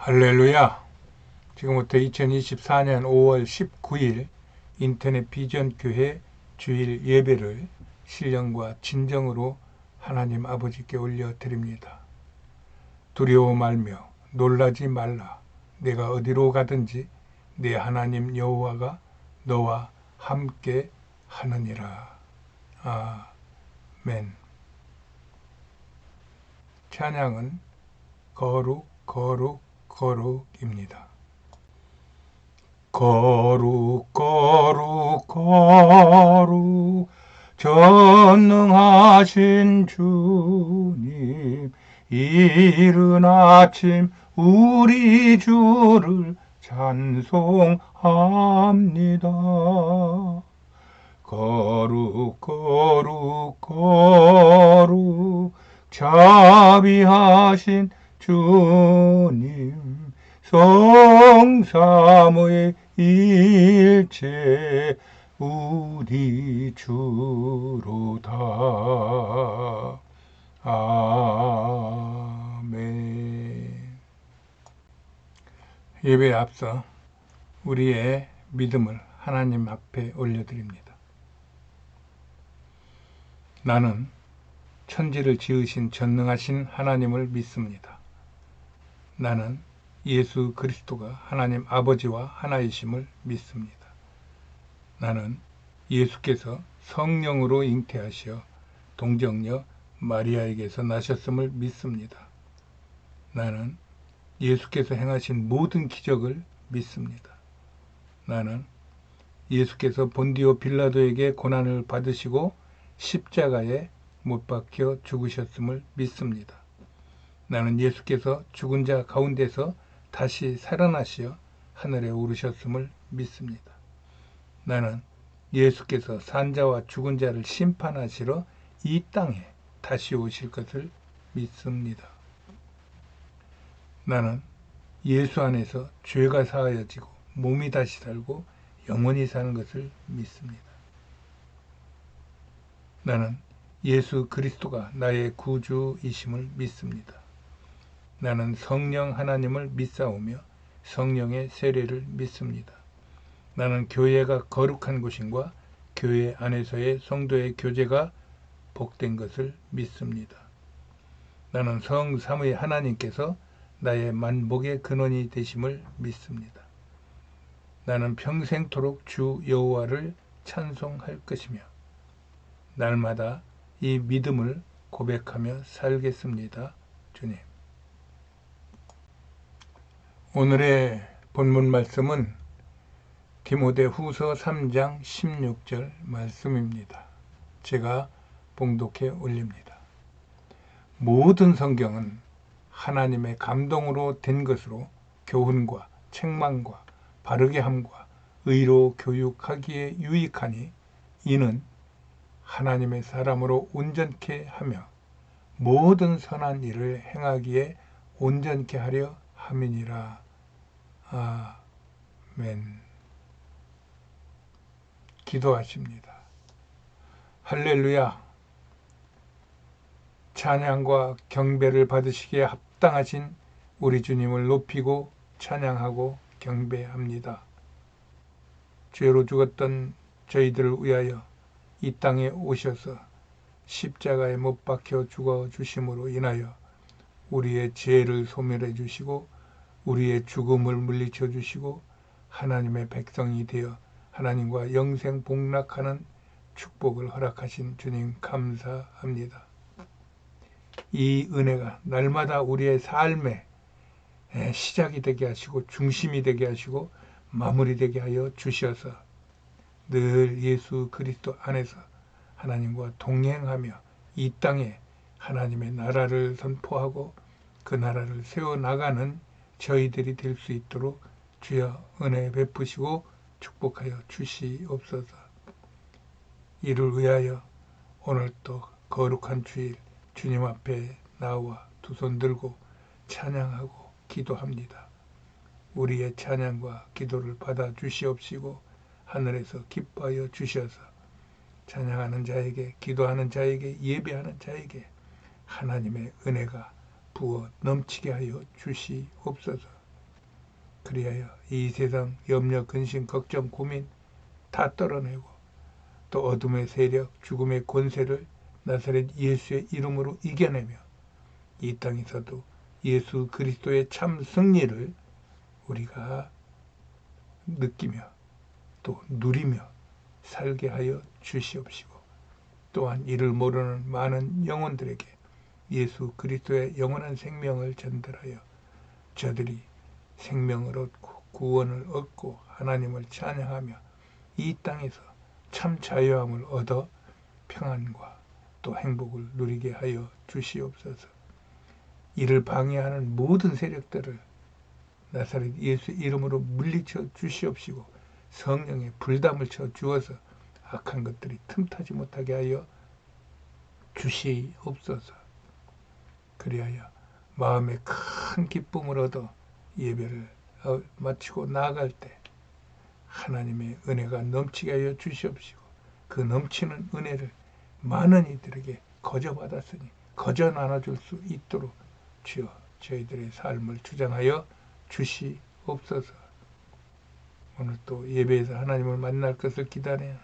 할렐루야. 지금부터 2024년 5월 19일 인터넷 비전교회 주일 예배를 신령과 진정으로 하나님 아버지께 올려드립니다. 두려워 말며 놀라지 말라. 내가 어디로 가든지 내 하나님 여호와가 너와 함께 하느니라. 아멘. 찬양은 거룩 거룩 거룩입니다. 거룩 거룩 거룩 전능하신 주님, 이른 아침 우리 주를 찬송합니다. 거룩 거룩 거룩 자비하신 주님, 성삼의 일체 우리 주로다. 아멘. 예배에 앞서 우리의 믿음을 하나님 앞에 올려드립니다. 나는 천지를 지으신 전능하신 하나님을 믿습니다. 나는 예수 그리스도가 하나님 아버지와 하나이심을 믿습니다. 나는 예수께서 성령으로 잉태하시어 동정녀 마리아에게서 나셨음을 믿습니다. 나는 예수께서 행하신 모든 기적을 믿습니다. 나는 예수께서 본디오 빌라도에게 고난을 받으시고 십자가에 못 박혀 죽으셨음을 믿습니다. 나는 예수께서 죽은 자 가운데서 다시 살아나시어 하늘에 오르셨음을 믿습니다. 나는 예수께서 산자와 죽은 자를 심판하시러 이 땅에 다시 오실 것을 믿습니다. 나는 예수 안에서 죄가 사하여지고 몸이 다시 살고 영원히 사는 것을 믿습니다. 나는 예수 그리스도가 나의 구주이심을 믿습니다. 나는 성령 하나님을 믿사오며 성령의 세례를 믿습니다. 나는 교회가 거룩한 곳인과 교회 안에서의 성도의 교제가 복된 것을 믿습니다. 나는 성삼위 하나님께서 나의 만복의 근원이 되심을 믿습니다. 나는 평생토록 주 여호와를 찬송할 것이며 날마다 이 믿음을 고백하며 살겠습니다. 주님. 오늘의 본문 말씀은 디모데후서 3장 16절 말씀입니다. 제가 봉독해 올립니다. 모든 성경은 하나님의 감동으로 된 것으로 교훈과 책망과 바르게 함과 의로 교육하기에 유익하니 이는 하나님의 사람으로 온전케 하며 모든 선한 일을 행하기에 온전케 하려 함이니라. 아멘. 기도하십니다. 할렐루야. 찬양과 경배를 받으시기에 합당하신 우리 주님을 높이고 찬양하고 경배합니다. 죄로 죽었던 저희들을 위하여 이 땅에 오셔서 십자가에 못 박혀 죽어 주심으로 인하여 우리의 죄를 소멸해 주시고 우리의 죽음을 물리쳐 주시고 하나님의 백성이 되어 하나님과 영생 복락하는 축복을 허락하신 주님 감사합니다. 이 은혜가 날마다 우리의 삶의 시작이 되게 하시고 중심이 되게 하시고 마무리되게 하여 주셔서 늘 예수 그리스도 안에서 하나님과 동행하며 이 땅에 하나님의 나라를 선포하고 그 나라를 세워나가는 저희들이 될 수 있도록 주여 은혜 베푸시고 축복하여 주시옵소서. 이를 위하여 오늘 또 거룩한 주일 주님 앞에 나와 두 손 들고 찬양하고 기도합니다. 우리의 찬양과 기도를 받아 주시옵시고 하늘에서 기뻐하여 주셔서 찬양하는 자에게, 기도하는 자에게, 예배하는 자에게 하나님의 은혜가 부어 넘치게 하여 주시옵소서. 그리하여 이 세상 염려, 근심, 걱정, 고민 다 떨어내고 또 어둠의 세력, 죽음의 권세를 나사렛 예수의 이름으로 이겨내며 이 땅에서도 예수 그리스도의 참 승리를 우리가 느끼며 또 누리며 살게 하여 주시옵시고 또한 이를 모르는 많은 영혼들에게 예수 그리스도의 영원한 생명을 전달하여 저들이 생명을 얻고 구원을 얻고 하나님을 찬양하며 이 땅에서 참 자유함을 얻어 평안과 또 행복을 누리게 하여 주시옵소서. 이를 방해하는 모든 세력들을 나사렛 예수 이름으로 물리쳐 주시옵시고 성령의 불담을 쳐 주어서 악한 것들이 틈타지 못하게 하여 주시옵소서. 그리하여 마음에 큰 기쁨을 얻어 예배를 마치고 나아갈 때 하나님의 은혜가 넘치게 하여 주시옵시고 그 넘치는 은혜를 많은 이들에게 거저 받았으니 거저 나눠줄 수 있도록 주여 저희들의 삶을 주장하여 주시옵소서. 오늘 또 예배에서 하나님을 만날 것을 기다리는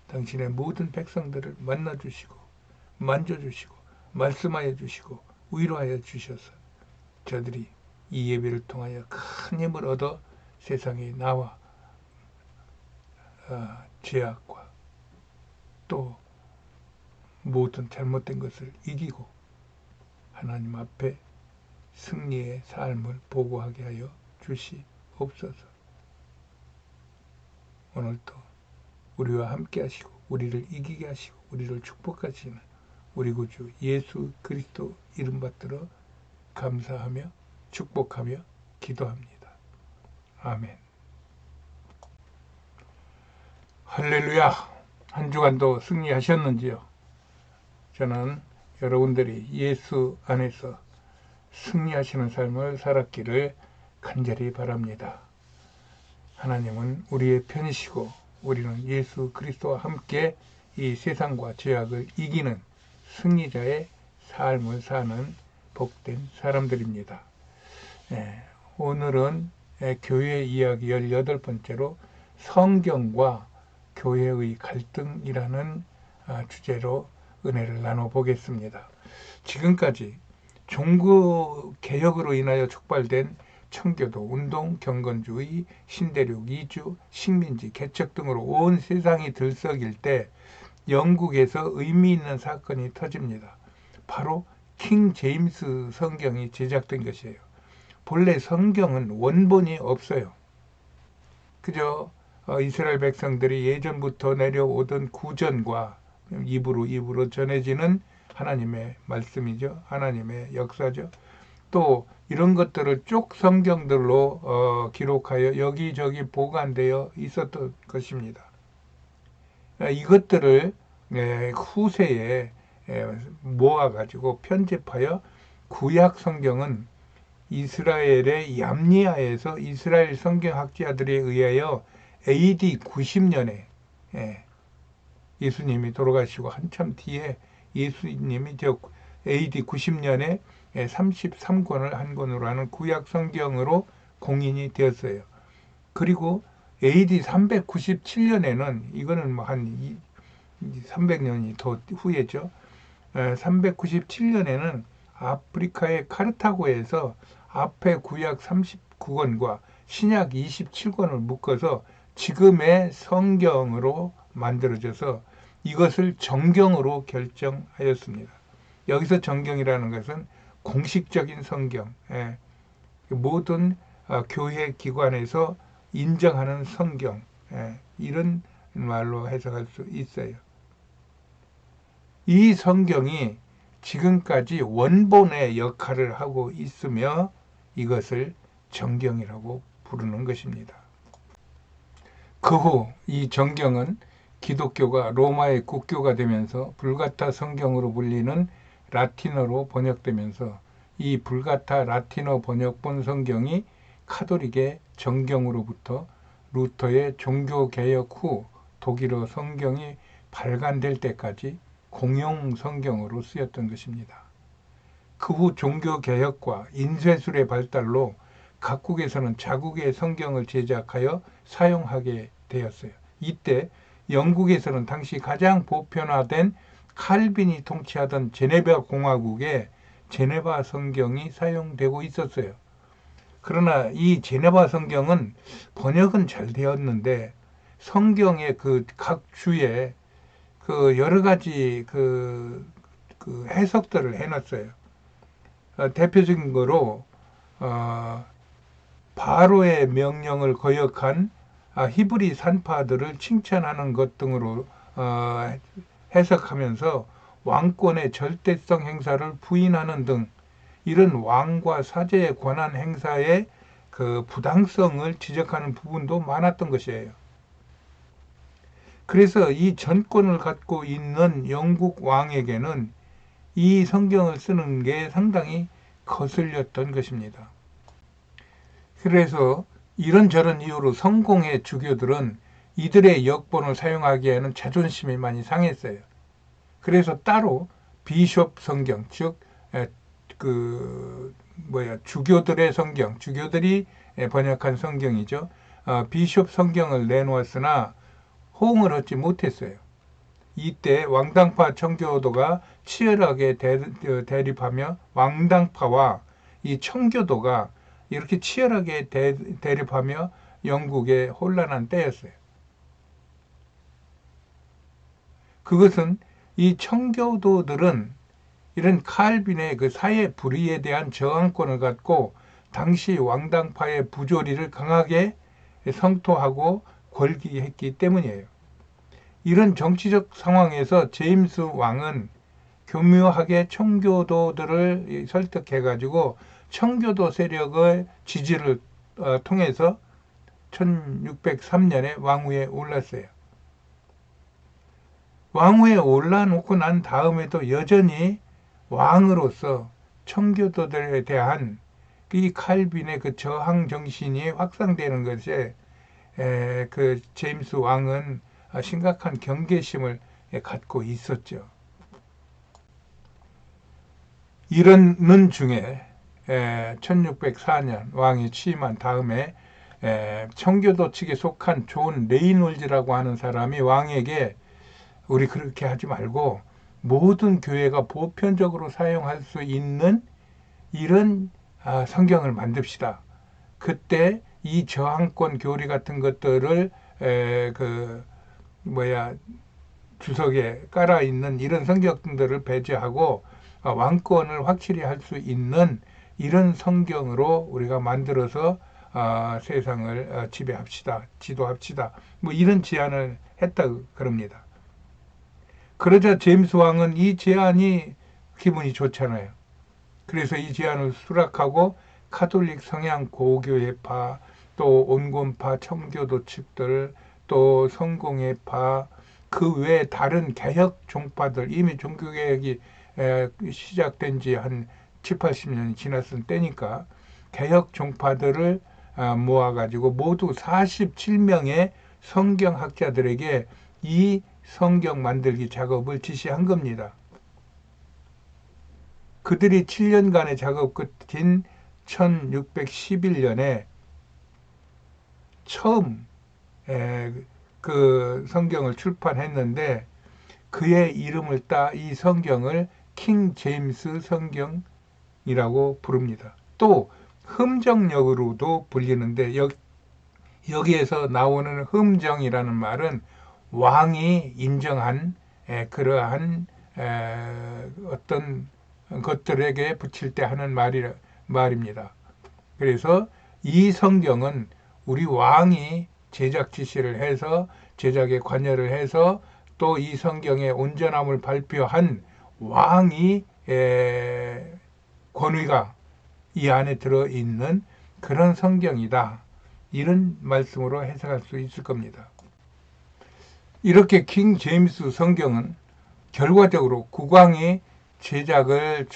당신의 모든 백성들을 만나주시고 만져주시고 말씀하여 주시고 위로하여 주셔서 저들이 이 예배를 통하여 큰 힘을 얻어 세상에 나와 죄악과 또 모든 잘못된 것을 이기고 하나님 앞에 승리의 삶을 보고하게 하여 주시옵소서. 오늘도 우리와 함께 하시고 우리를 이기게 하시고 우리를 축복하시는 우리 구주 예수 그리스도 이름 받들어 감사하며 축복하며 기도합니다. 아멘. 할렐루야. 한 주간도 승리하셨는지요? 저는 여러분들이 예수 안에서 승리하시는 삶을 살았기를 간절히 바랍니다. 하나님은 우리의 편이시고 우리는 예수 그리스도와 함께 이 세상과 죄악을 이기는 승리자의 삶을 사는 복된 사람들입니다. 오늘은 교회 이야기 18번째로 성경과 교회의 갈등이라는 주제로 은혜를 나눠보겠습니다. 지금까지 종교개혁으로 인하여 촉발된 청교도 운동, 경건주의, 신대륙 이주, 식민지 개척 등으로 온 세상이 들썩일 때 영국에서 의미 있는 사건이 터집니다. 바로 킹 제임스 성경이 제작된 것이에요. 본래 성경은 원본이 없어요. 그저 이스라엘 백성들이 예전부터 내려오던 구전과 입으로 전해지는 하나님의 말씀이죠. 하나님의 역사죠. 또 이런 것들을 쭉 성경들로 기록하여 여기저기 보관되어 있었던 것입니다. 이것들을 후세에 모아가지고 편집하여 구약 성경은 이스라엘의 얌리아에서 이스라엘 성경학자들에 의하여 AD 90년에 예수님이 돌아가시고 한참 뒤에 예수님이 AD 90년에 33권을 한 권으로 하는 구약 성경으로 공인이 되었어요. 그리고 AD 397년에는 이거는 뭐 한 300년이 더 후에죠. 397년에는 아프리카의 카르타고에서 앞에 구약 39권과 신약 27권을 묶어서 지금의 성경으로 만들어져서 이것을 정경으로 결정하였습니다. 여기서 정경이라는 것은 공식적인 성경, 모든 교회 기관에서 인정하는 성경, 이런 말로 해석할 수 있어요. 이 성경이 지금까지 원본의 역할을 하고 있으며 이것을 정경이라고 부르는 것입니다. 그 후 이 정경은 기독교가 로마의 국교가 되면서 불가타 성경으로 불리는 라틴어로 번역되면서 이 불가타 라틴어 번역본 성경이 카톨릭의 정경으로부터 루터의 종교개혁 후 독일어 성경이 발간될 때까지 공용 성경으로 쓰였던 것입니다. 그 후 종교개혁과 인쇄술의 발달로 각국에서는 자국의 성경을 제작하여 사용하게 되었어요. 이때 영국에서는 당시 가장 보편화된 칼빈이 통치하던 제네바 공화국에 제네바 성경이 사용되고 있었어요. 그러나 이 제네바 성경은 번역은 잘 되었는데 성경의 그 각 주에 그 여러 가지 그 해석들을 해놨어요. 대표적인 거로 바로의 명령을 거역한 히브리 산파들을 칭찬하는 것 등으로 해석하면서 왕권의 절대성 행사를 부인하는 등 이런 왕과 사제의 권한 행사의 그 부당성을 지적하는 부분도 많았던 것이에요. 그래서 이 전권을 갖고 있는 영국 왕에게는 이 성경을 쓰는 게 상당히 거슬렸던 것입니다. 그래서 이런저런 이유로 성공의 주교들은 이들의 역본을 사용하기에는 자존심이 많이 상했어요. 그래서 따로 비숍 성경, 즉 주교들의 성경, 주교들이 번역한 성경이죠. 비숍 성경을 내놓았으나 호응을 얻지 못했어요. 이때 왕당파 청교도가 치열하게 대립하며 왕당파와 이 청교도가 이렇게 치열하게 대립하며 영국의 혼란한 때였어요. 그것은 이 청교도들은 이런 칼빈의 그 사회 불의에 대한 저항권을 갖고 당시 왕당파의 부조리를 강하게 성토하고 걸기했기 때문이에요. 이런 정치적 상황에서 제임스 왕은 교묘하게 청교도들을 설득해가지고 청교도 세력의 지지를 통해서 1603년에 왕위에 올랐어요. 왕위에 올라놓고 난 다음에도 여전히 왕으로서 청교도들에 대한 이 칼빈의 그 저항 정신이 확산되는 것에 그 제임스 왕은 심각한 경계심을 갖고 있었죠. 이러는 중에 1604년 왕이 취임한 다음에 청교도 측에 속한 존 레이놀즈라고 하는 사람이 왕에게 우리 그렇게 하지 말고 모든 교회가 보편적으로 사용할 수 있는 이런 성경을 만듭시다. 그때 이 저항권 교리 같은 것들을 주석에 깔아 있는 이런 성경들을 배제하고 왕권을 확실히 할 수 있는 이런 성경으로 우리가 만들어서 세상을 지배합시다, 지도합시다. 뭐 이런 제안을 했다 그럽니다. 그러자 제임스 왕은 이 제안이 기분이 좋잖아요. 그래서 이 제안을 수락하고 카톨릭 성향 고교회파, 또 온건파 청교도 측들, 또 성공회파, 그 외에 다른 개혁 종파들, 이미 종교개혁이 시작된 지 한 7, 80년이 지났을 때니까 개혁 종파들을 모아가지고 모두 47명의 성경학자들에게 이 성경 만들기 작업을 지시한 겁니다. 그들이 7년간의 작업 끝인 1611년에 처음 그 성경을 출판했는데 그의 이름을 따 이 성경을 킹 제임스 성경이라고 부릅니다. 또 흠정역으로도 불리는데 여기에서 나오는 흠정이라는 말은 왕이 인정한 그러한 어떤 것들에게 붙일 때 하는 말입니다. 그래서 이 성경은 우리 왕이 제작 지시를 해서 제작에 관여를 해서 또 이 성경의 온전함을 발표한 왕이 권위가 이 안에 들어있는 그런 성경이다. 이런 말씀으로 해석할 수 있을 겁니다. 이렇게 킹 제임스 성경은 결과적으로 국왕이 제작을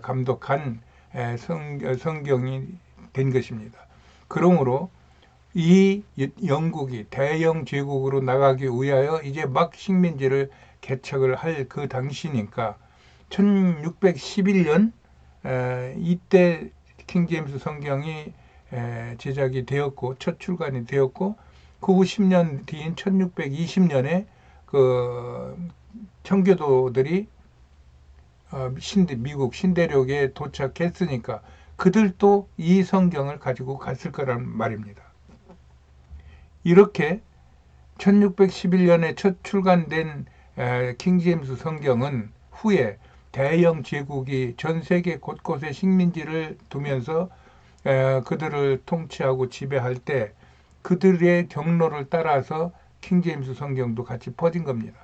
감독한 성경이 된 것입니다. 그러므로 이 영국이 대영 제국으로 나가기 위하여 이제 막 식민지를 개척을 할 그 당시니까 1611년 이때 킹 제임스 성경이 제작이 되었고 첫 출간이 되었고 그 후 10년 뒤인 1620년에 그 청교도들이 미국 신대륙에 도착했으니까 그들도 이 성경을 가지고 갔을 거란 말입니다. 이렇게 1611년에 첫 출간된 킹제임스 성경은 후에 대영 제국이 전 세계 곳곳에 식민지를 두면서 그들을 통치하고 지배할 때 그들의 경로를 따라서 킹제임스 성경도 같이 퍼진 겁니다.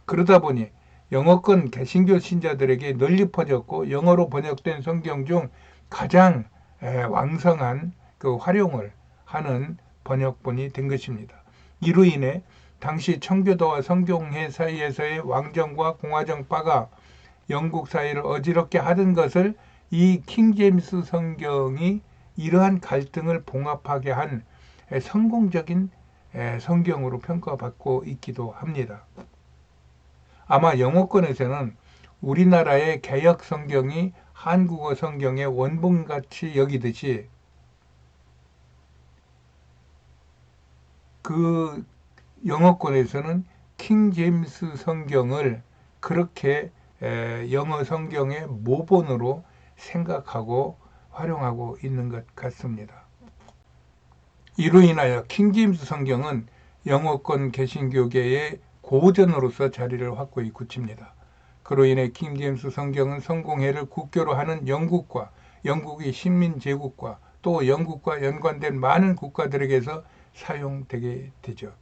그러다 보니 영어권 개신교 신자들에게 널리 퍼졌고 영어로 번역된 성경 중 가장 왕성한 그 활용을 하는 번역본이 된 것입니다. 이로 인해 당시 청교도와 성경회 사이에서의 왕정과 공화정파가 영국 사회를 어지럽게 하던 것을 이 킹제임스 성경이 이러한 갈등을 봉합하게 한 성공적인 성경으로 평가받고 있기도 합니다. 아마 영어권에서는 우리나라의 개역 성경이 한국어 성경의 원본같이 여기듯이 그 영어권에서는 킹제임스 성경을 그렇게 영어 성경의 모본으로 생각하고 활용하고 있는 것 같습니다. 이로 인하여 킹제임스 성경은 영어권 개신교계의 고전으로서 자리를 확고히 굳힙니다. 그로 인해 킹제임스 성경은 성공회를 국교로 하는 영국과 영국의 식민제국과 또 영국과 연관된 많은 국가들에게서 사용되게 되죠.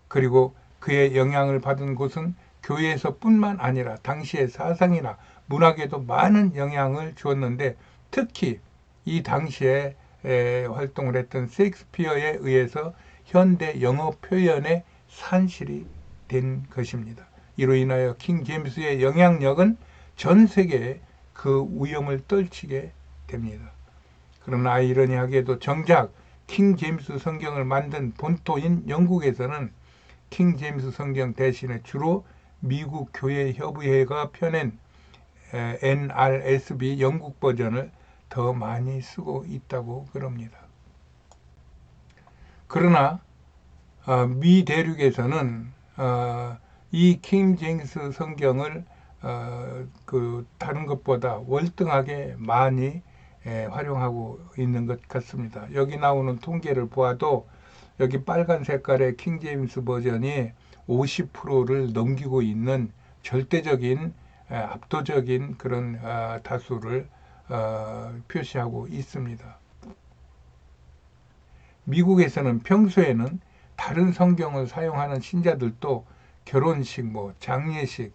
그리고 그의 영향을 받은 곳은 교회에서 뿐만 아니라 당시의 사상이나 문학에도 많은 영향을 주었는데 특히 이 당시에 활동을 했던 셰익스피어에 의해서 현대 영어 표현의 산실이 된 것입니다. 이로 인하여 킹 제임스의 영향력은 전 세계에 그 위험을 떨치게 됩니다. 그러나 아이러니하게도 정작 킹 제임스 성경을 만든 본토인 영국에서는 킹 제임스 성경 대신에 주로 미국 교회 협의회가 펴낸 NRSV 영국 버전을 더 많이 쓰고 있다고 그럽니다. 그러나 미 대륙에서는 이 킹 제임스 성경을 그 다른 것보다 월등하게 많이 활용하고 있는 것 같습니다. 여기 나오는 통계를 보아도 여기 빨간 색깔의 킹 제임스 버전이 50%를 넘기고 있는 절대적인 압도적인 그런 다수를 표시하고 있습니다. 미국에서는 평소에는 다른 성경을 사용하는 신자들도 결혼식, 장례식,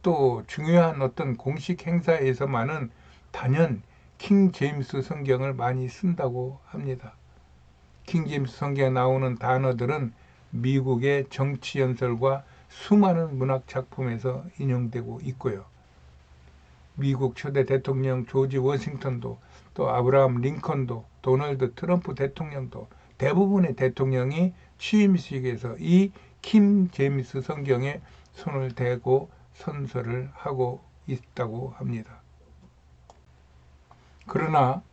또 중요한 어떤 공식 행사에서만은 단연 킹 제임스 성경을 많이 쓴다고 합니다. 킹 제임스 성경에 나오는 단어들은 미국의 정치 연설과 수많은 문학 작품에서 인용되고 있고요. 미국 초대 대통령 조지 워싱턴도 또 아브라함 링컨도 도널드 트럼프 대통령도 대부분의 대통령이 취임식에서 이 킹 제임스 성경에 손을 대고 선서를 하고 있다고 합니다. 그러나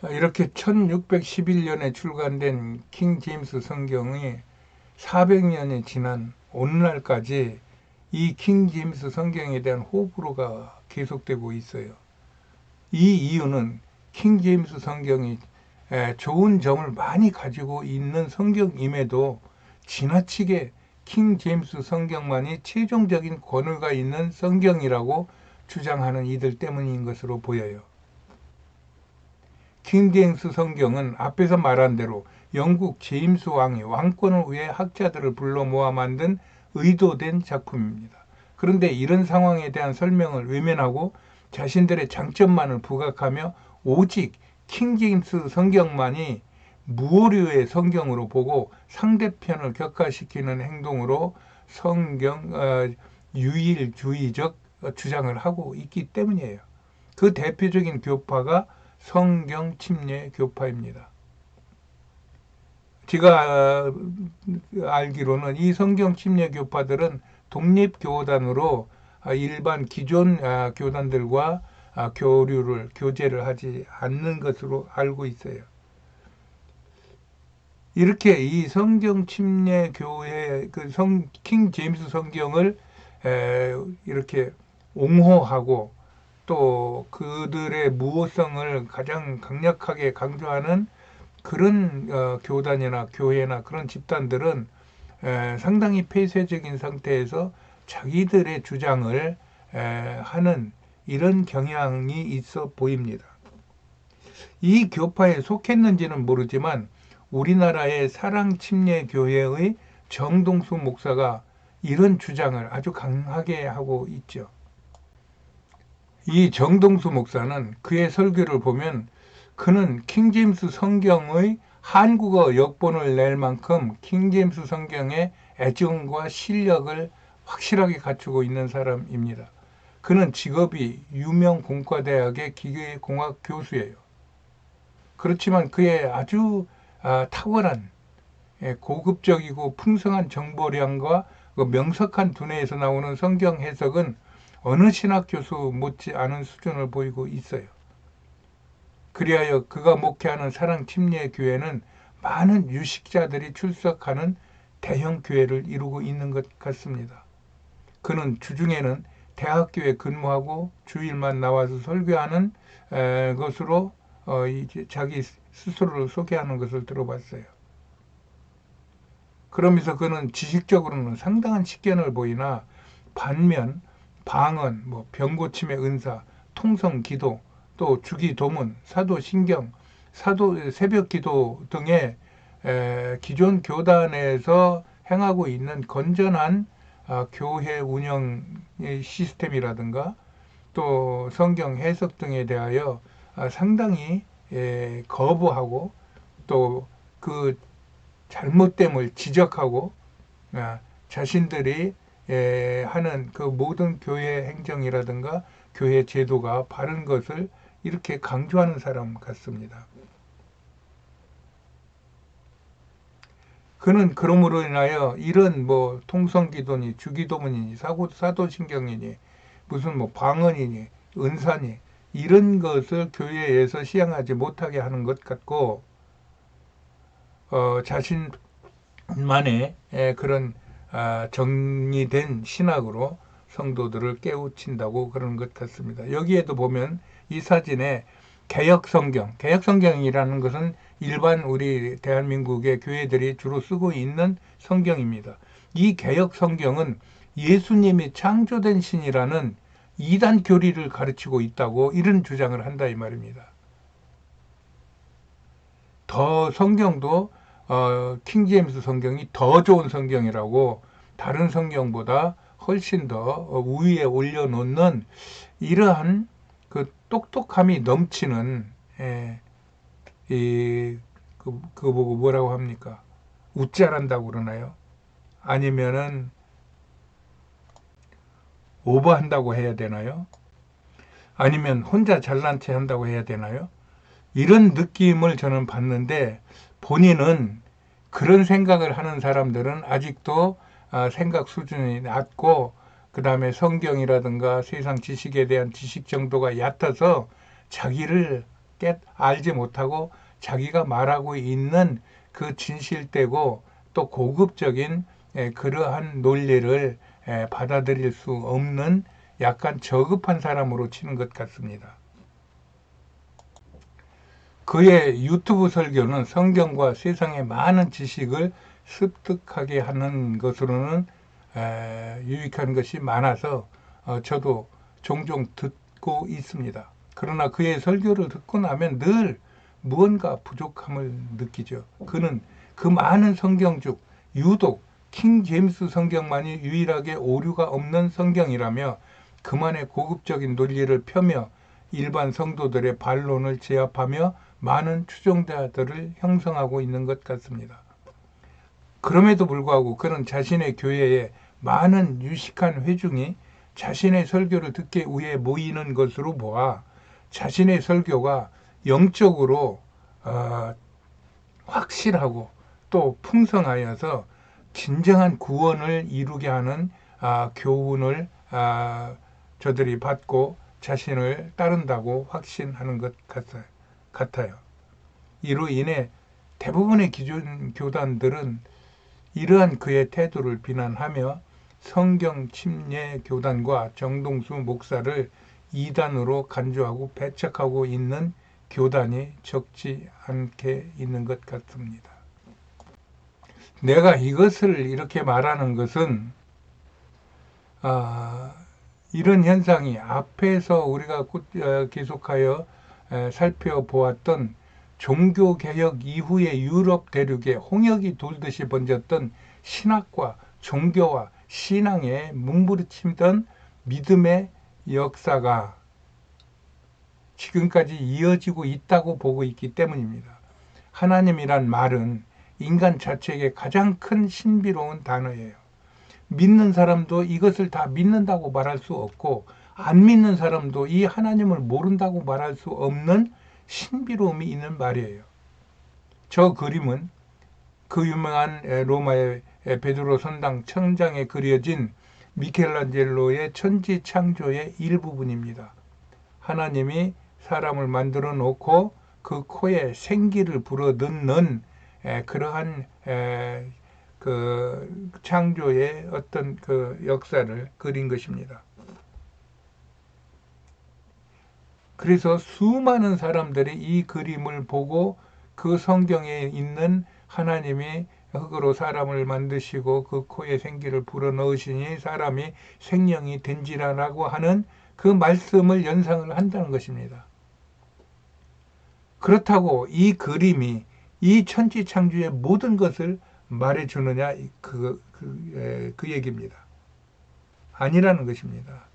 이렇게 1611년에 출간된 킹 제임스 성경이 400년이 지난 오늘날까지 이 킹 제임스 성경에 대한 호불호가 계속되고 있어요. 이 이유는 킹 제임스 성경이 좋은 점을 많이 가지고 있는 성경임에도 지나치게 킹 제임스 성경만이 최종적인 권위가 있는 성경이라고 주장하는 이들 때문인 것으로 보여요. 킹 제임스 성경은 앞에서 말한 대로 영국 제임스 왕이 왕권을 위해 학자들을 불러 모아 만든 의도된 작품입니다. 그런데 이런 상황에 대한 설명을 외면하고 자신들의 장점만을 부각하며 오직 킹 제임스 성경만이 무오류의 성경으로 보고 상대편을 격화시키는 행동으로 성경 유일주의적 주장을 하고 있기 때문이에요. 그 대표적인 교파가 성경 침례 교파입니다. 제가 알기로는 이 성경 침례 교파들은 독립교단으로 일반 기존 교단들과 교제를 하지 않는 것으로 알고 있어요. 이렇게 이 성경 침례 교회 킹 제임스 성경을 이렇게 옹호하고 또 그들의 무호성을 가장 강력하게 강조하는 그런 교단이나 교회나 그런 집단들은 상당히 폐쇄적인 상태에서 자기들의 주장을 하는 이런 경향이 있어 보입니다. 이 교파에 속했는지는 모르지만 우리나라의 사랑침례교회의 정동수 목사가 이런 주장을 아주 강하게 하고 있죠. 이 정동수 목사는 그의 설교를 보면 그는 킹제임스 성경의 한국어 역본을 낼 만큼 킹제임스 성경의 애정과 실력을 확실하게 갖추고 있는 사람입니다. 그는 직업이 유명 공과대학의 기계공학 교수예요. 그렇지만 그의 아주 탁월한 고급적이고 풍성한 정보량과 명석한 두뇌에서 나오는 성경 해석은 어느 신학 교수 못지 않은 수준을 보이고 있어요. 그리하여 그가 목회하는 사랑침례교회는 많은 유식자들이 출석하는 대형 교회를 이루고 있는 것 같습니다. 그는 주중에는 대학교에 근무하고 주일만 나와서 설교하는 것으로 이제 자기 스스로를 소개하는 것을 들어봤어요. 그러면서 그는 지식적으로는 상당한 식견을 보이나 반면 방언, 병고침의 은사, 통성기도, 또 주기도문, 사도신경, 새벽기도 등의 기존 교단에서 행하고 있는 건전한 교회 운영의 시스템이라든가 또 성경 해석 등에 대하여 상당히 거부하고 또 그 잘못됨을 지적하고 자신들이 하는 그 모든 교회 행정이라든가 교회 제도가 바른 것을 이렇게 강조하는 사람 같습니다. 그는 그러므로 인하여 이런 통성기도니 주기도문이니 사도신경이니 무슨 방언이니 은사니 이런 것을 교회에서 시행하지 못하게 하는 것 같고 자신만의 그런 정리된 신학으로 성도들을 깨우친다고 그러는 것 같습니다. 여기에도 보면 이 사진에 개역성경이라는 것은 일반 우리 대한민국의 교회들이 주로 쓰고 있는 성경입니다. 이 개역성경은 예수님이 창조된 신이라는 이단 교리를 가르치고 있다고 이런 주장을 한다 이 말입니다. 더 성경도 킹제임스 성경이 더 좋은 성경이라고 다른 성경보다 훨씬 더 우위에 올려놓는 이러한 그 똑똑함이 넘치는 그거 보고 뭐라고 합니까? 웃잘한다고 그러나요? 아니면은 오버한다고 해야 되나요? 아니면 혼자 잘난 체 한다고 해야 되나요? 이런 느낌을 저는 받는데 본인은 그런 생각을 하는 사람들은 아직도 생각 수준이 낮고 그 다음에 성경이라든가 세상 지식에 대한 지식 정도가 얕아서 자기를 알지 못하고 자기가 말하고 있는 그 진실되고 또 고급적인 그러한 논리를 받아들일 수 없는 약간 저급한 사람으로 치는 것 같습니다. 그의 유튜브 설교는 성경과 세상의 많은 지식을 습득하게 하는 것으로는 유익한 것이 많아서 저도 종종 듣고 있습니다. 그러나 그의 설교를 듣고 나면 늘 무언가 부족함을 느끼죠. 그는 그 많은 성경 중 유독 킹 제임스 성경만이 유일하게 오류가 없는 성경이라며 그만의 고급적인 논리를 펴며 일반 성도들의 반론을 제압하며 많은 추종자들을 형성하고 있는 것 같습니다. 그럼에도 불구하고 그는 자신의 교회에 많은 유식한 회중이 자신의 설교를 듣기 위해 모이는 것으로 보아 자신의 설교가 영적으로 확실하고 또 풍성하여서 진정한 구원을 이루게 하는 교훈을 저들이 받고 자신을 따른다고 확신하는 것 같아요. 이로 인해 대부분의 기존 교단들은 이러한 그의 태도를 비난하며 성경 침례 교단과 정동수 목사를 이단으로 간주하고 배척하고 있는 교단이 적지 않게 있는 것 같습니다. 내가 이것을 이렇게 말하는 것은 이런 현상이 앞에서 우리가 계속하여 살펴보았던 종교개혁 이후에 유럽 대륙에 홍역이 돌듯이 번졌던 신학과 종교와 신앙에 몸부림치던 믿음의 역사가 지금까지 이어지고 있다고 보고 있기 때문입니다. 하나님이란 말은 인간 자체에게 가장 큰 신비로운 단어예요. 믿는 사람도 이것을 다 믿는다고 말할 수 없고, 안 믿는 사람도 이 하나님을 모른다고 말할 수 없는 신비로움이 있는 말이에요. 저 그림은 그 유명한 로마의 베드로 성당 천장에 그려진 미켈란젤로의 천지창조의 일부분입니다. 하나님이 사람을 만들어 놓고 그 코에 생기를 불어넣는 그러한 그 창조의 어떤 그 역사를 그린 것입니다. 그래서 수많은 사람들이 이 그림을 보고 그 성경에 있는 하나님이 흙으로 사람을 만드시고 그 코에 생기를 불어넣으시니 사람이 생명이 된지라라고 하는 그 말씀을 연상을 한다는 것입니다. 그렇다고 이 그림이 이 천지창조의 모든 것을 말해주느냐, 그 얘기입니다. 아니라는 것입니다.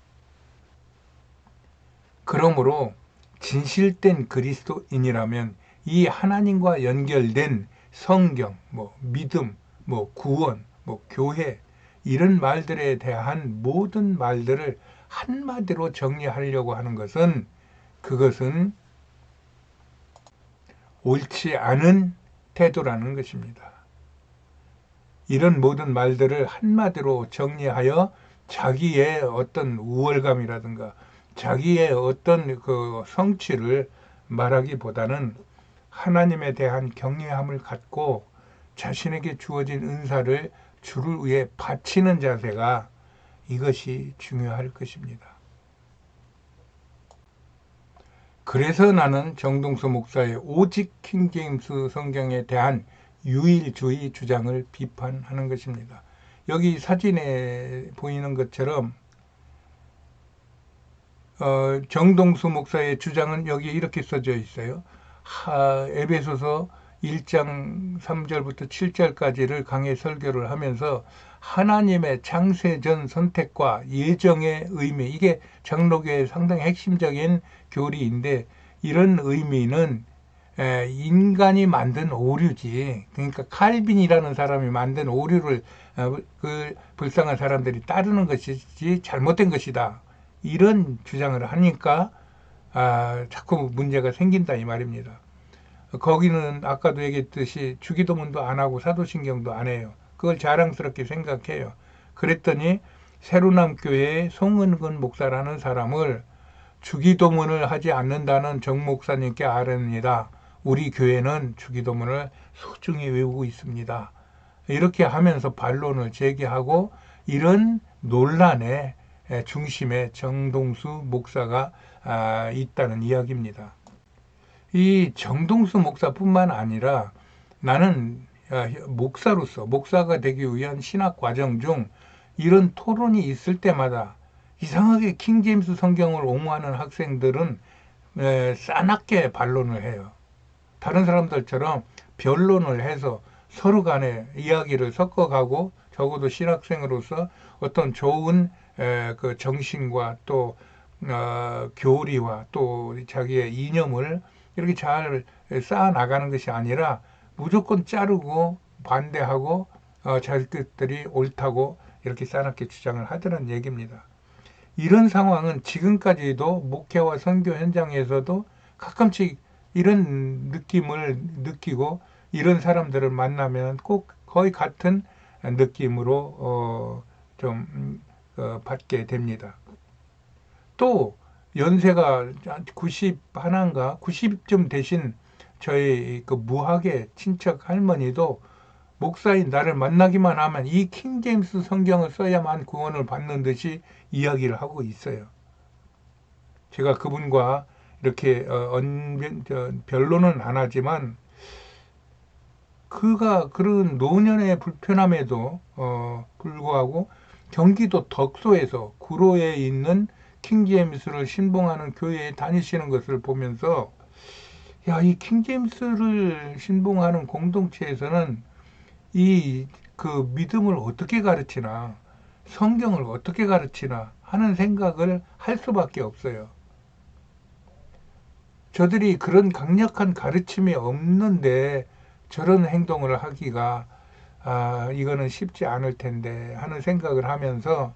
그러므로 진실된 그리스도인이라면 이 하나님과 연결된 성경, 믿음, 구원, 교회, 이런 말들에 대한 모든 말들을 한마디로 정리하려고 하는 것은, 그것은 옳지 않은 태도라는 것입니다. 이런 모든 말들을 한마디로 정리하여 자기의 어떤 우월감이라든가 자기의 어떤 그 성취를 말하기보다는 하나님에 대한 경외함을 갖고 자신에게 주어진 은사를 주를 위해 바치는 자세가, 이것이 중요할 것입니다. 그래서 나는 정동수 목사의 오직 킹제임스 성경에 대한 유일주의 주장을 비판하는 것입니다. 여기 사진에 보이는 것처럼 정동수 목사의 주장은 여기 이렇게 써져 있어요. 에베소서 1장 3절부터 7절까지를 강해 설교를 하면서 하나님의 창세전 선택과 예정의 의미, 이게 장로교의 상당히 핵심적인 교리인데, 이런 의미는 인간이 만든 오류지, 그러니까 칼빈이라는 사람이 만든 오류를 그 불쌍한 사람들이 따르는 것이지 잘못된 것이다, 이런 주장을 하니까 자꾸 문제가 생긴다 이 말입니다. 거기는 아까도 얘기했듯이 주기도문도 안 하고 사도신경도 안 해요. 그걸 자랑스럽게 생각해요. 그랬더니 새로남교회의 송은근 목사라는 사람을 주기도문을 하지 않는다는 정 목사님께 아뢰니다. 우리 교회는 주기도문을 소중히 외우고 있습니다. 이렇게 하면서 반론을 제기하고, 이런 논란의 중심에 정동수 목사가 있다는 이야기입니다. 이 정동수 목사뿐만 아니라 나는 목사로서, 목사가 되기 위한 신학 과정 중 이런 토론이 있을 때마다 이상하게 킹제임스 성경을 옹호하는 학생들은 싸납게 반론을 해요. 다른 사람들처럼 변론을 해서 서로 간에 이야기를 섞어가고, 적어도 신학생으로서 어떤 좋은 그 정신과 또 교리와 또 자기의 이념을 이렇게 잘 쌓아 나가는 것이 아니라 무조건 자르고 반대하고 자기들이 옳다고 이렇게 싸납게 주장을 하더란 얘기입니다. 이런 상황은 지금까지도 목회와 선교 현장에서도 가끔씩 이런 느낌을 느끼고, 이런 사람들을 만나면 꼭 거의 같은 느낌으로 받게 됩니다. 또 연세가 90 하나인가 90쯤 되신 저희 그 무학의 친척 할머니도 목사인 나를 만나기만 하면 이 킹제임스 성경을 써야만 구원을 받는 듯이 이야기를 하고 있어요. 제가 그분과 이렇게 변론은 안 하지만 그가 그런 노년의 불편함에도 불구하고 경기도 덕소에서 구로에 있는 킹제임스를 신봉하는 교회에 다니시는 것을 보면서 야, 이 킹제임스를 신봉하는 공동체에서는 이 그 믿음을 어떻게 가르치나, 성경을 어떻게 가르치나 하는 생각을 할 수밖에 없어요. 저들이 그런 강력한 가르침이 없는데 저런 행동을 하기가 이거는 쉽지 않을 텐데 하는 생각을 하면서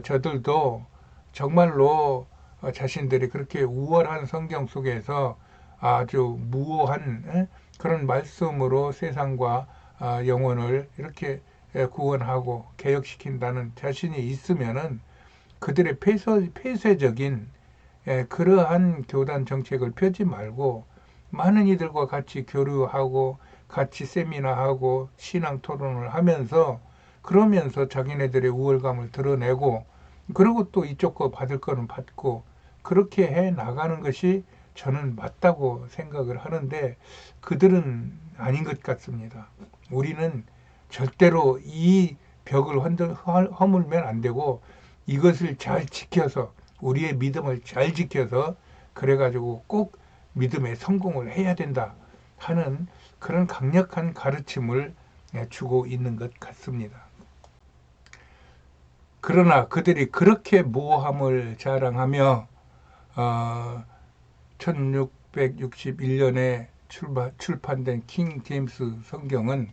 저들도 정말로 자신들이 그렇게 우월한 성경 속에서 아주 무오한 그런 말씀으로 세상과 영혼을 이렇게 구원하고 개혁시킨다는 자신이 있으면은 그들의 폐쇄적인 그러한 교단 정책을 펴지 말고 많은 이들과 같이 교류하고 같이 세미나하고 신앙 토론을 하면서 그러면서 자기네들의 우월감을 드러내고 그리고 또 이쪽 거 받을 거는 받고 그렇게 해 나가는 것이 저는 맞다고 생각을 하는데 그들은 아닌 것 같습니다. 우리는 절대로 이 벽을 허물면 안 되고 이것을 잘 지켜서 우리의 믿음을 잘 지켜서 그래가지고 꼭 믿음에 성공을 해야 된다 하는 그런 강력한 가르침을 주고 있는 것 같습니다. 그러나 그들이 그렇게 모함을 자랑하며 1661년에 출판된 킹 제임스 성경은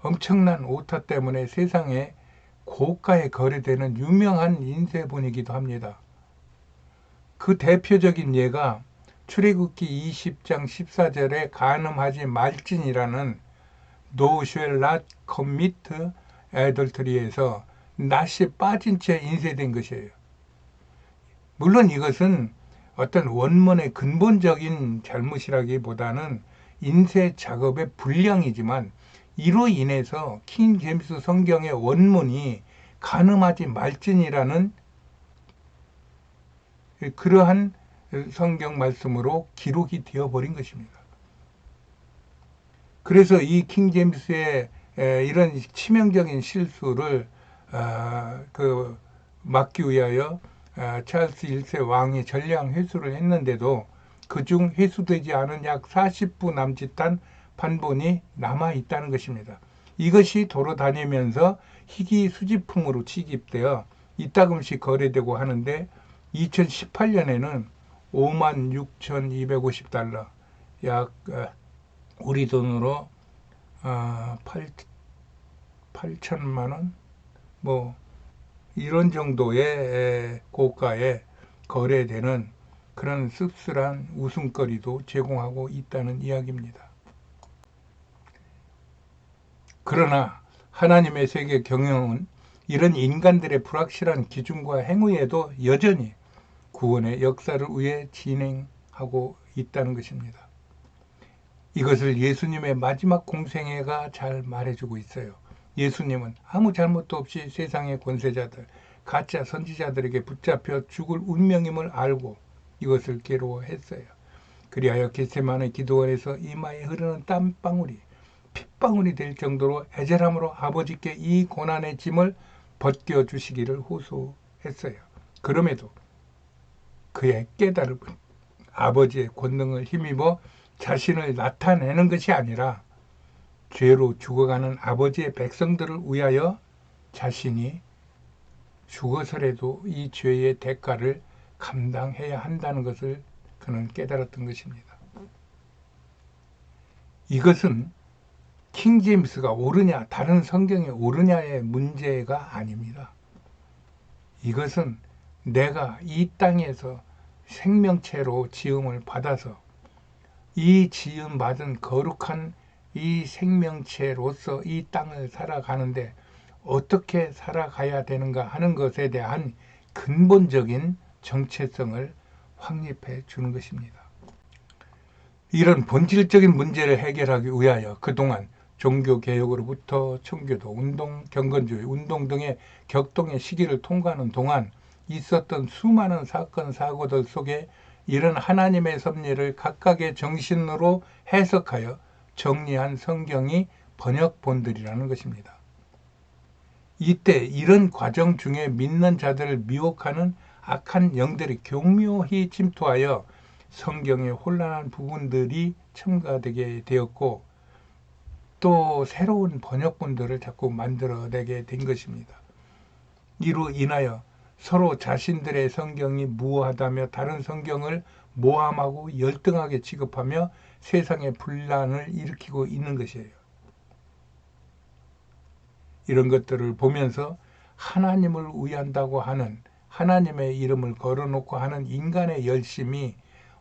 엄청난 오타 때문에 세상에 고가에 거래되는 유명한 인쇄본이기도 합니다. 그 대표적인 예가 출애굽기 20장 14절에 간음하지 말지니라는 No shall not commit adultery에서 낫이 빠진 채 인쇄된 것이에요. 물론 이것은 어떤 원문의 근본적인 잘못이라기보다는 인쇄 작업의 불량이지만 이로 인해서 킹 제임스 성경의 원문이 간음하지 말지니라는 그러한 성경 말씀으로 기록이 되어버린 것입니다. 그래서 이 킹 제임스의 이런 치명적인 실수를 막기 위하여 찰스 1세 왕이 전량 회수를 했는데도 그중 회수되지 않은 약 40부 남짓한 판본이 남아있다는 것입니다. 이것이 돌아다니면서 희귀 수집품으로 취급되어 이따금씩 거래되고 하는데 2018년에는 56,250달러 약 우리 돈으로 8천만 원 뭐 이런 정도의 고가에 거래되는 그런 씁쓸한 웃음거리도 제공하고 있다는 이야기입니다. 그러나 하나님의 세계 경영은 이런 인간들의 불확실한 기준과 행위에도 여전히 구원의 역사를 위해 진행하고 있다는 것입니다. 이것을 예수님의 마지막 공생애가 잘 말해주고 있어요. 예수님은 아무 잘못도 없이 세상의 권세자들, 가짜 선지자들에게 붙잡혀 죽을 운명임을 알고 이것을 괴로워했어요. 그리하여 겟세마네 기도원에서 이마에 흐르는 땀방울이 핏방울이 될 정도로 애절함으로 아버지께 이 고난의 짐을 벗겨주시기를 호소했어요. 그럼에도 그의 깨달음은 아버지의 권능을 힘입어 자신을 나타내는 것이 아니라 죄로 죽어가는 아버지의 백성들을 위하여 자신이 죽어서라도 이 죄의 대가를 감당해야 한다는 것을 그는 깨달았던 것입니다. 이것은 킹 제임스가 옳으냐 다른 성경이 옳으냐의 문제가 아닙니다. 이것은 내가 이 땅에서 생명체로 지음을 받아서 이 지음받은 거룩한 이 생명체로서 이 땅을 살아가는데 어떻게 살아가야 되는가 하는 것에 대한 근본적인 정체성을 확립해 주는 것입니다. 이런 본질적인 문제를 해결하기 위하여 그동안 종교개혁으로부터 청교도 운동, 경건주의 운동 등의 격동의 시기를 통과하는 동안 있었던 수많은 사건, 사고들 속에 이런 하나님의 섭리를 각각의 정신으로 해석하여 정리한 성경이 번역본들이라는 것입니다. 이때 이런 과정 중에 믿는 자들을 미혹하는 악한 영들이 교묘히 침투하여 성경의 혼란한 부분들이 첨가되게 되었고 또 새로운 번역본들을 자꾸 만들어내게 된 것입니다. 이로 인하여 서로 자신들의 성경이 무오하다며 다른 성경을 모함하고 열등하게 취급하며 세상에 분란을 일으키고 있는 것이에요. 이런 것들을 보면서 하나님을 위한다고 하는 하나님의 이름을 걸어놓고 하는 인간의 열심이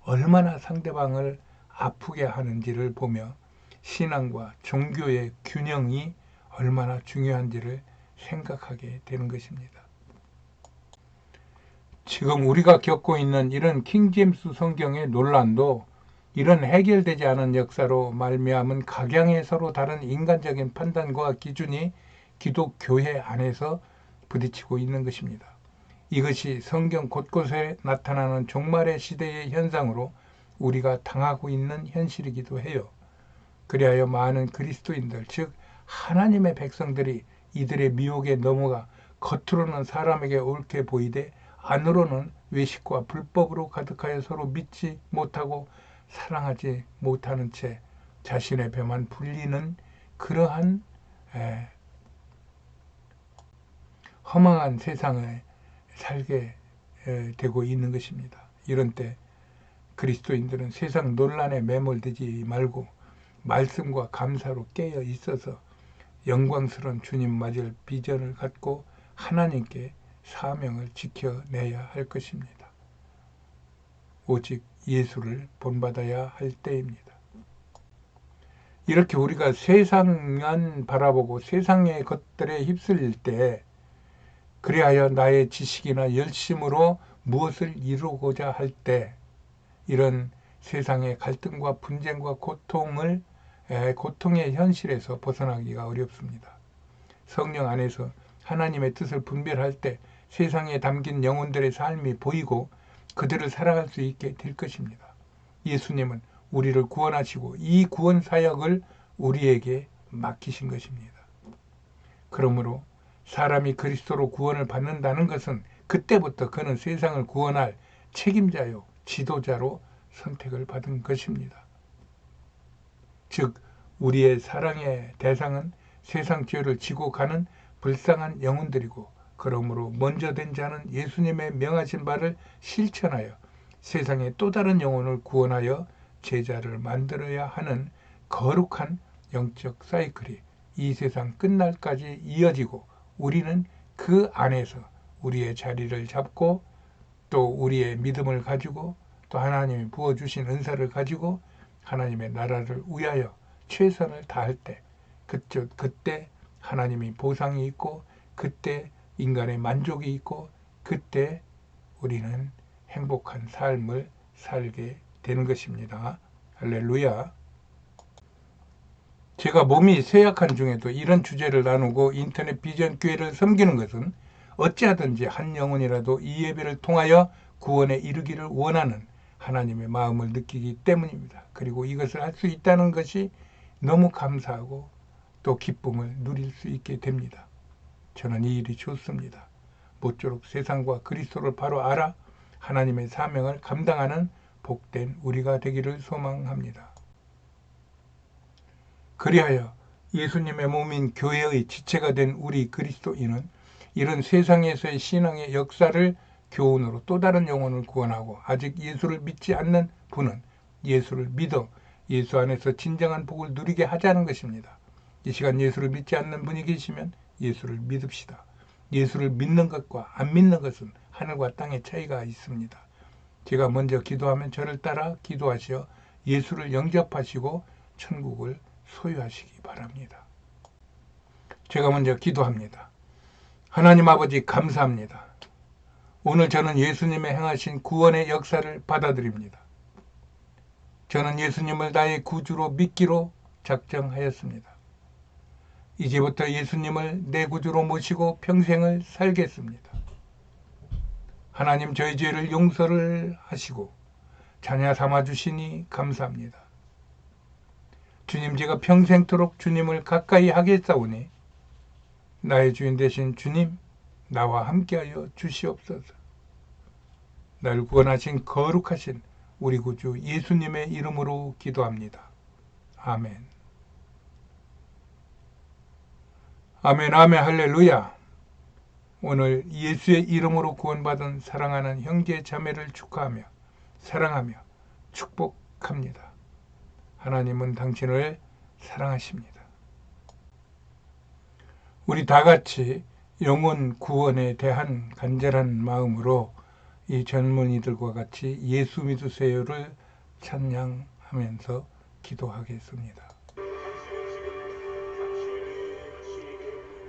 얼마나 상대방을 아프게 하는지를 보며 신앙과 종교의 균형이 얼마나 중요한지를 생각하게 되는 것입니다. 지금 우리가 겪고 있는 이런 킹제임스 성경의 논란도 이런 해결되지 않은 역사로 말미암은 각양의 서로 다른 인간적인 판단과 기준이 기독교회 안에서 부딪히고 있는 것입니다. 이것이 성경 곳곳에 나타나는 종말의 시대의 현상으로 우리가 당하고 있는 현실이기도 해요. 그리하여 많은 그리스도인들, 즉 하나님의 백성들이 이들의 미혹에 넘어가 겉으로는 사람에게 옳게 보이되 안으로는 외식과 불법으로 가득하여 서로 믿지 못하고 사랑하지 못하는 채 자신의 배만 불리는 그러한 허망한 세상에 살게 되고 있는 것입니다. 이런 때 그리스도인들은 세상 논란에 매몰되지 말고 말씀과 감사로 깨어 있어서 영광스러운 주님 맞을 비전을 갖고 하나님께 사명을 지켜내야 할 것입니다. 오직 예수를 본받아야 할 때입니다. 이렇게 우리가 세상만 바라보고 세상의 것들에 휩쓸릴 때 그리하여 나의 지식이나 열심으로 무엇을 이루고자 할 때 이런 세상의 갈등과 분쟁과 고통의 현실에서 벗어나기가 어렵습니다. 성령 안에서 하나님의 뜻을 분별할 때 세상에 담긴 영혼들의 삶이 보이고 그들을 살아갈 수 있게 될 것입니다. 예수님은 우리를 구원하시고 이 구원 사역을 우리에게 맡기신 것입니다. 그러므로 사람이 그리스도로 구원을 받는다는 것은 그때부터 그는 세상을 구원할 책임자요 지도자로 선택을 받은 것입니다. 즉 우리의 사랑의 대상은 세상 죄를 지고 가는 불쌍한 영혼들이고 그러므로 먼저 된 자는 예수님의 명하신 바를 실천하여 세상의 또 다른 영혼을 구원하여 제자를 만들어야 하는 거룩한 영적 사이클이 이 세상 끝날까지 이어지고 우리는 그 안에서 우리의 자리를 잡고 또 우리의 믿음을 가지고 또 하나님이 부어주신 은사를 가지고 하나님의 나라를 위하여 최선을 다할 때 그때 하나님이 보상이 있고 그때 인간의 만족이 있고 그때 우리는 행복한 삶을 살게 되는 것입니다. 할렐루야. 제가 몸이 쇠약한 중에도 이런 주제를 나누고 인터넷 비전 교회를 섬기는 것은 어찌하든지 한 영혼이라도 이 예배를 통하여 구원에 이르기를 원하는 하나님의 마음을 느끼기 때문입니다. 그리고 이것을 할 수 있다는 것이 너무 감사하고 또 기쁨을 누릴 수 있게 됩니다. 저는 이 일이 좋습니다. 모쪼록 세상과 그리스도를 바로 알아 하나님의 사명을 감당하는 복된 우리가 되기를 소망합니다. 그리하여 예수님의 몸인 교회의 지체가 된 우리 그리스도인은 이런 세상에서의 신앙의 역사를 교훈으로 또 다른 영혼을 구원하고 아직 예수를 믿지 않는 분은 예수를 믿어 예수 안에서 진정한 복을 누리게 하자는 것입니다. 이 시간 예수를 믿지 않는 분이 계시면 예수를 믿읍시다. 예수를 믿는 것과 안 믿는 것은 하늘과 땅의 차이가 있습니다. 제가 먼저 기도하면 저를 따라 기도하시어 예수를 영접하시고 천국을 소유하시기 바랍니다. 제가 먼저 기도합니다. 하나님 아버지 감사합니다. 오늘 저는 예수님의 행하신 구원의 역사를 받아들입니다. 저는 예수님을 나의 구주로 믿기로 작정하였습니다. 이제부터 예수님을 내 구주로 모시고 평생을 살겠습니다. 하나님, 저의 죄를 용서를 하시고 자녀 삼아주시니 감사합니다. 주님, 제가 평생토록 주님을 가까이 하겠사오니 나의 주인 되신 주님, 나와 함께하여 주시옵소서. 나를 구원하신 거룩하신 우리 구주 예수님의 이름으로 기도합니다. 아멘. 아멘, 아멘, 할렐루야. 오늘 예수의 이름으로 구원받은 사랑하는 형제 자매를 축하하며 사랑하며 축복합니다. 하나님은 당신을 사랑하십니다. 우리 다 같이 영혼 구원에 대한 간절한 마음으로 이 젊은이들과 같이 예수 믿으세요를 찬양하면서 기도하겠습니다.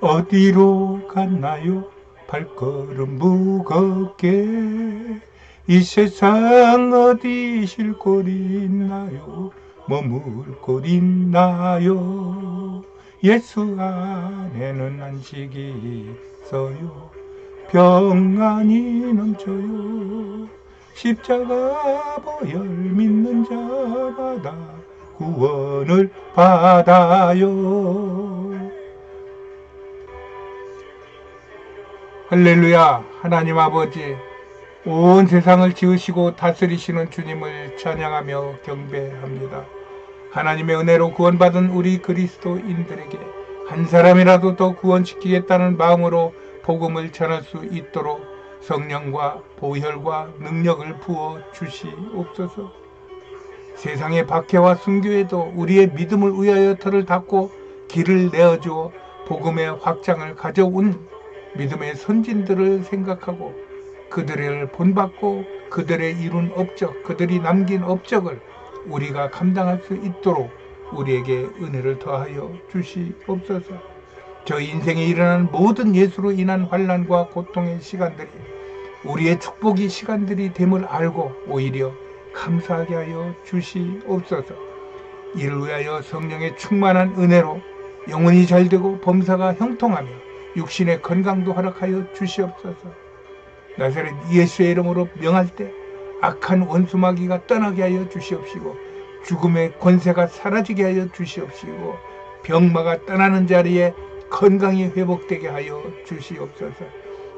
어디로 갔나요? 발걸음 무겁게 이 세상 어디 쉴 곳 있나요? 머물 곳 있나요? 예수 안에는 안식이 있어요. 평안이 넘쳐요. 십자가 보혈 믿는 자마다 구원을 받아요. 할렐루야. 하나님 아버지, 온 세상을 지으시고 다스리시는 주님을 찬양하며 경배합니다. 하나님의 은혜로 구원받은 우리 그리스도인들에게 한 사람이라도 더 구원시키겠다는 마음으로 복음을 전할 수 있도록 성령과 보혈과 능력을 부어 주시옵소서. 세상의 박해와 순교에도 우리의 믿음을 위하여 털을 닫고 길을 내어주어 복음의 확장을 가져온 믿음의 선진들을 생각하고 그들을 본받고 그들의 이룬 업적, 그들이 남긴 업적을 우리가 감당할 수 있도록 우리에게 은혜를 더하여 주시옵소서. 저희 인생에 일어나는 모든 예수로 인한 환난과 고통의 시간들이 우리의 축복의 시간들이 됨을 알고 오히려 감사하게 하여 주시옵소서. 이를 위하여 성령의 충만한 은혜로 영혼이 잘되고 범사가 형통하며 육신의 건강도 허락하여 주시옵소서. 나사렛 예수의 이름으로 명할 때 악한 원수마귀가 떠나게 하여 주시옵시고 죽음의 권세가 사라지게 하여 주시옵시고 병마가 떠나는 자리에 건강이 회복되게 하여 주시옵소서.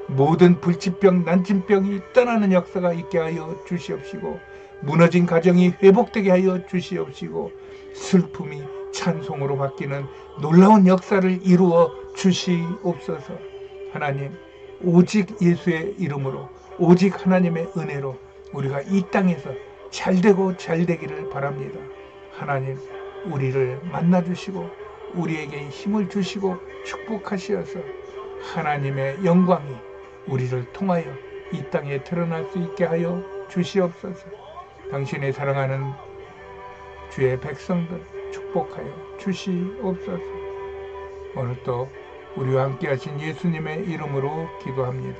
모든 불치병, 난침병이 떠나는 역사가 있게 하여 주시옵시고 무너진 가정이 회복되게 하여 주시옵시고 슬픔이 찬송으로 바뀌는 놀라운 역사를 이루어 주시옵소서. 하나님, 오직 예수의 이름으로 오직 하나님의 은혜로 우리가 이 땅에서 잘되고 잘되기를 바랍니다. 하나님, 우리를 만나주시고 우리에게 힘을 주시고 축복하시어서 하나님의 영광이 우리를 통하여 이 땅에 드러날 수 있게 하여 주시옵소서. 당신의 사랑하는 주의 백성들 축복하여 주시옵소서. 오늘도 우리와 함께 하신 예수님의 이름으로 기도합니다.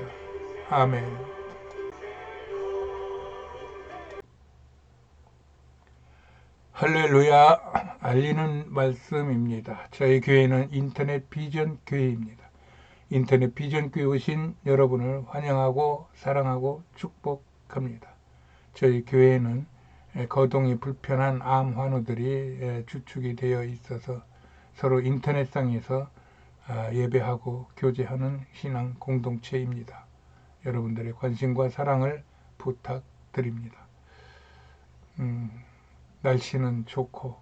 아멘. 할렐루야. 알리는 말씀입니다. 저희 교회는 인터넷 비전 교회입니다. 인터넷 비전 교회 오신 여러분을 환영하고 사랑하고 축복합니다. 저희 교회는 거동이 불편한 암 환우들이 주축이 되어 있어서 서로 인터넷상에서 예배하고 교제하는 신앙 공동체입니다. 여러분들의 관심과 사랑을 부탁드립니다. 날씨는 좋고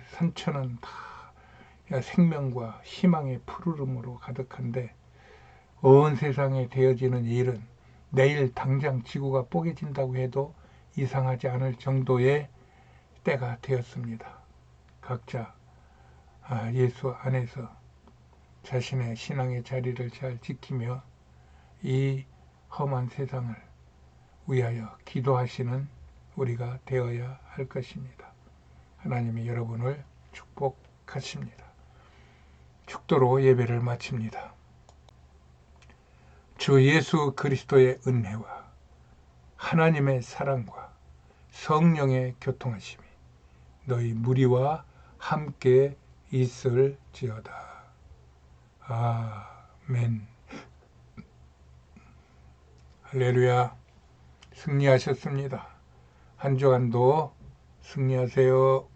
산천은 다 생명과 희망의 푸르름으로 가득한데 온 세상에 되어지는 일은 내일 당장 지구가 뽀개진다고 해도 이상하지 않을 정도의 때가 되었습니다. 각자 예수 안에서 자신의 신앙의 자리를 잘 지키며 이 험한 세상을 위하여 기도하시는 우리가 되어야 할 것입니다. 하나님이 여러분을 축복하십니다. 축도로 예배를 마칩니다. 주 예수 그리스도의 은혜와 하나님의 사랑과 성령의 교통하심이 너희 무리와 함께 있을지어다. 아멘. 할렐루야. 승리하셨습니다. 한 주간도 승리하세요.